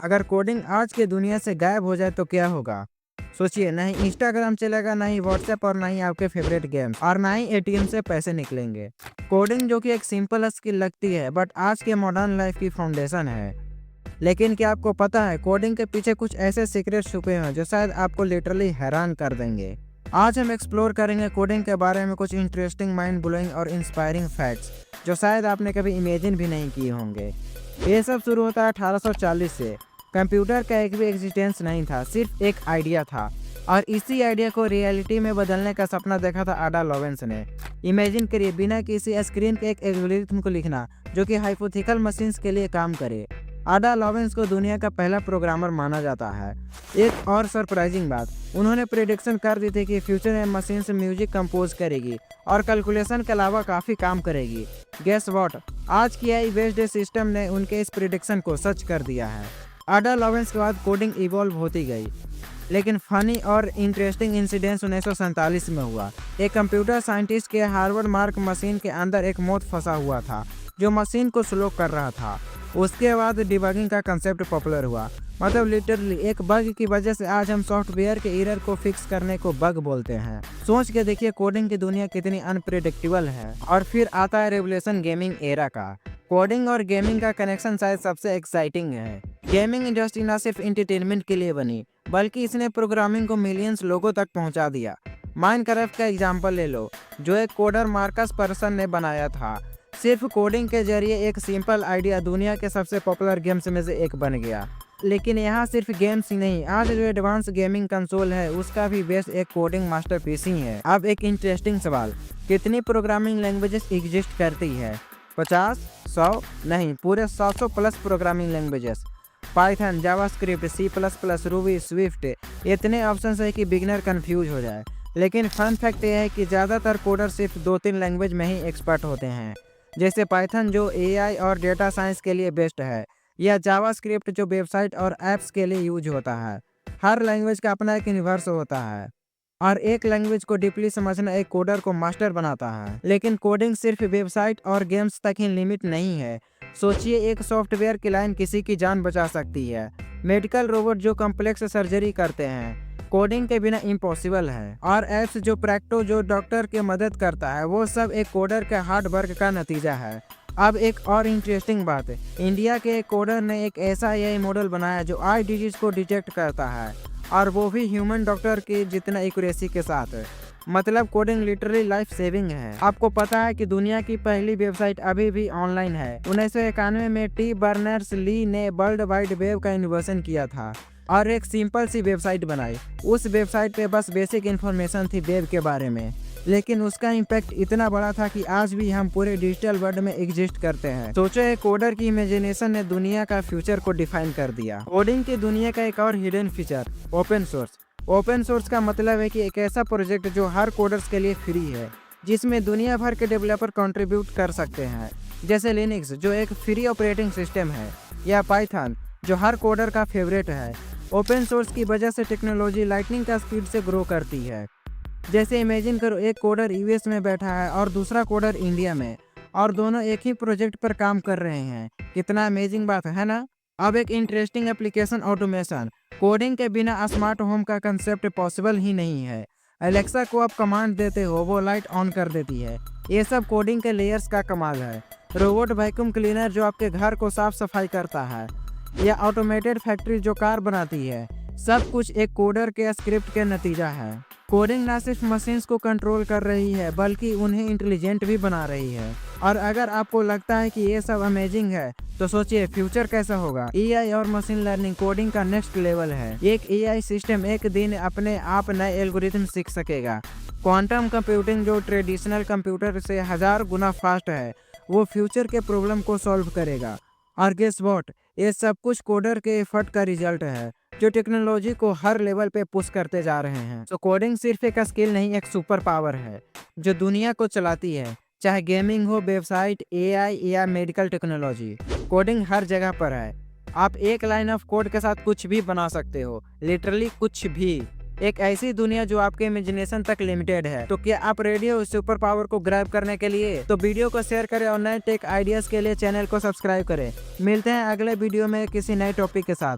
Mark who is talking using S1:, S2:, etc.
S1: अगर कोडिंग आज के दुनिया से गायब हो जाए तो क्या होगा? सोचिए, ना ही इंस्टाग्राम चलेगा, ना ही व्हाट्सएप और ना ही आपके फेवरेट गेम्स और ना ही एटीएम से पैसे निकलेंगे। कोडिंग जो कि एक सिंपल स्किल लगती है बट आज के मॉडर्न लाइफ की फाउंडेशन है। लेकिन क्या आपको पता है कोडिंग के पीछे कुछ ऐसे सीक्रेट छुपे हैं जो शायद आपको लिटरली हैरान कर देंगे। आज हम एक्सप्लोर करेंगे कोडिंग के बारे में कुछ इंटरेस्टिंग, माइंड ब्लोइंग और इंस्पायरिंग फैक्ट्स जो शायद आपने कभी इमेजिन भी नहीं किए होंगे। ये सब शुरू होता है 1840 से। कंप्यूटर का एक भी एग्जिस्टेंस नहीं था, सिर्फ एक आइडिया था। और इसी आइडिया को रियलिटी में बदलने का सपना देखा था आडा लॉरेंस ने। इमेजिन करिए, बिना किसी स्क्रीन के एक एल्गोरिथम को लिखना जो कि हाइपोथेटिकल मशीन्स के लिए काम करे। आडा लॉरेंस को दुनिया का पहला प्रोग्रामर माना जाता है। एक और सरप्राइजिंग बात, उन्होंने प्रेडिक्शन कर दी थी कि फ्यूचर में मशीन से म्यूजिक कंपोज करेगी और कैलकुलेशन के अलावा काफ़ी काम करेगी। गेस व्हाट, आज की AI बेस्ड सिस्टम ने उनके इस प्रेडिक्शन को सच कर दिया है। आडा लॉरेंस के बाद कोडिंग इवॉल्व होती गई, लेकिन फनी और इंटरेस्टिंग इंसिडेंस 1947 में हुआ। एक कंप्यूटर साइंटिस्ट के हार्वर्ड मार्क मशीन के अंदर एक मोथ फंसा हुआ था जो मशीन को स्लो कर रहा था। उसके बाद डिबगिंग का कंसेप्ट पॉपुलर हुआ। मतलब लिटरली एक बग की वजह से आज हम सॉफ्टवेयर के एरर को फिक्स करने को बग बोलते हैं। सोच के देखिए कोडिंग की दुनिया कितनी अनप्रेडिक्टेबल है। और फिर आता है रेवोल्यूशन गेमिंग एरा का। कोडिंग और गेमिंग का कनेक्शन शायद सबसे एक्साइटिंग है। गेमिंग इंडस्ट्री न सिर्फ एंटरटेनमेंट के लिए बनी, बल्कि इसने प्रोग्रामिंग को मिलियंस लोगों तक पहुंचा दिया। माइनक्राफ्ट का एग्जांपल ले लो, जो एक कोडर मार्कस पर्सन ने बनाया था। सिर्फ कोडिंग के जरिए एक सिंपल आइडिया दुनिया के सबसे पॉपुलर गेम्स में से एक बन गया। लेकिन यहाँ सिर्फ गेम्स ही नहीं, आज जो एडवांस गेमिंग कंसोल है उसका भी बेस एक कोडिंग मास्टरपीस ही है। अब एक इंटरेस्टिंग सवाल, कितनी प्रोग्रामिंग लैंग्वेजेस एग्जिस्ट करती है? 50, 100? नहीं, पूरे 700 plus programming languages. Python, JavaScript, C++, Ruby, Swift, इतने ऑप्शन है कि बिगिनर कंफ्यूज हो जाए। लेकिन फन फैक्ट यह है कि ज़्यादातर कोडर सिर्फ 2-3 लैंग्वेज में ही एक्सपर्ट होते हैं। जैसे पाइथन जो AI और डेटा साइंस के लिए बेस्ट है, या जावास्क्रिप्ट जो वेबसाइट और ऐप्स के लिए यूज होता है। हर लैंग्वेज का अपना एक यूनिवर्स होता है और एक लैंग्वेज को डीपली समझना एक कोडर को मास्टर बनाता है। लेकिन कोडिंग सिर्फ वेबसाइट और गेम्स तक ही लिमिट नहीं है। सोचिए, एक सॉफ्टवेयर की लाइन किसी की जान बचा सकती है। मेडिकल रोबोट जो कॉम्प्लेक्स सर्जरी करते हैं, कोडिंग के बिना इम्पॉसिबल है। और ऐप्स जो प्रैक्टो जो डॉक्टर की मदद करता है, वो सब एक कोडर के हार्ड वर्क का नतीजा है। अब एक और इंटरेस्टिंग बात है, इंडिया के एक कोडर ने एक ऐसा AI मॉडल बनाया जो आई डिजीज को डिटेक्ट करता है, और वो भी ह्यूमन डॉक्टर के जितना एक्यूरेसी के साथ। मतलब कोडिंग लिटरली लाइफ सेविंग है। आपको पता है कि दुनिया की पहली वेबसाइट अभी भी ऑनलाइन है। 1991 में टी बर्नर्स ली ने वर्ल्ड वाइड वेब का इन्वेंशन किया था और एक सिंपल सी वेबसाइट बनाई। उस वेबसाइट पे बस बेसिक इन्फॉर्मेशन थी वेब के बारे में, लेकिन उसका इम्पैक्ट इतना बड़ा था कि आज भी हम पूरे डिजिटल वर्ल्ड में एग्जिस्ट करते हैं। सोचो, एक कोडर की इमेजिनेशन ने दुनिया का फ्यूचर को डिफाइन कर दिया। कोडिंग की दुनिया का एक और hidden feature, open source. Open source का मतलब है कि एक ऐसा प्रोजेक्ट जो हर कोडर्स के लिए फ्री है, जिसमें दुनिया भर के डेवलपर कंट्रीब्यूट कर सकते हैं। जैसे लिनक्स जो एक फ्री ऑपरेटिंग सिस्टम है, या पाइथन जो हर कोडर का फेवरेट है। ओपन सोर्स की वजह से टेक्नोलॉजी लाइटनिंग का स्पीड से ग्रो करती है। जैसे इमेजिन करो, एक कोडर US में बैठा है और दूसरा कोडर इंडिया में, और दोनों एक ही प्रोजेक्ट पर काम कर रहे हैं। कितना अमेजिंग बात है ना। अब एक इंटरेस्टिंग एप्लीकेशन, ऑटोमेशन। कोडिंग के बिना स्मार्ट होम का कंसेप्ट पॉसिबल ही नहीं है। एलेक्सा को आप कमांड देते हो, वो लाइट ऑन कर देती है। ये सब कोडिंग के लेयर्स का कमाल है। रोबोट वैक्यूम क्लीनर जो आपके घर को साफ सफाई करता है, या ऑटोमेटेड फैक्ट्री जो कार बनाती है, सब कुछ एक कोडर के स्क्रिप्ट के नतीजा है। कोडिंग ना सिर्फ मशीन्स को कंट्रोल कर रही है, बल्कि उन्हें इंटेलिजेंट भी बना रही है। और अगर आपको लगता है कि ये सब अमेजिंग है, तो सोचिए फ्यूचर कैसा होगा। AI और मशीन लर्निंग कोडिंग का नेक्स्ट लेवल है। एक AI सिस्टम एक दिन अपने आप नए एल्गोरिथम सीख सकेगा। क्वांटम कंप्यूटिंग जो ट्रेडिशनल कंप्यूटर से 1000 गुना फास्ट है, वो फ्यूचर के प्रॉब्लम को सॉल्व करेगा। और गेस व्हाट, ये सब कुछ कोडर के एफर्ट का रिजल्ट है, जो टेक्नोलॉजी को हर लेवल पे पुश करते जा रहे हैं। तो कोडिंग सिर्फ एक स्किल नहीं, एक सुपर पावर है जो दुनिया को चलाती है। चाहे गेमिंग हो, वेबसाइट, AI या मेडिकल टेक्नोलॉजी, कोडिंग हर जगह पर है। आप एक लाइन ऑफ कोड के साथ कुछ भी बना सकते हो, लिटरली कुछ भी। एक ऐसी दुनिया जो आपके इमेजिनेशन तक लिमिटेड है। तो क्या आप रेडी हो इस सुपर पावर को ग्रैब करने के लिए? तो वीडियो को शेयर करें और नए टेक आइडियाज के लिए चैनल को सब्सक्राइब करें। मिलते हैं अगले वीडियो में किसी नए टॉपिक के साथ।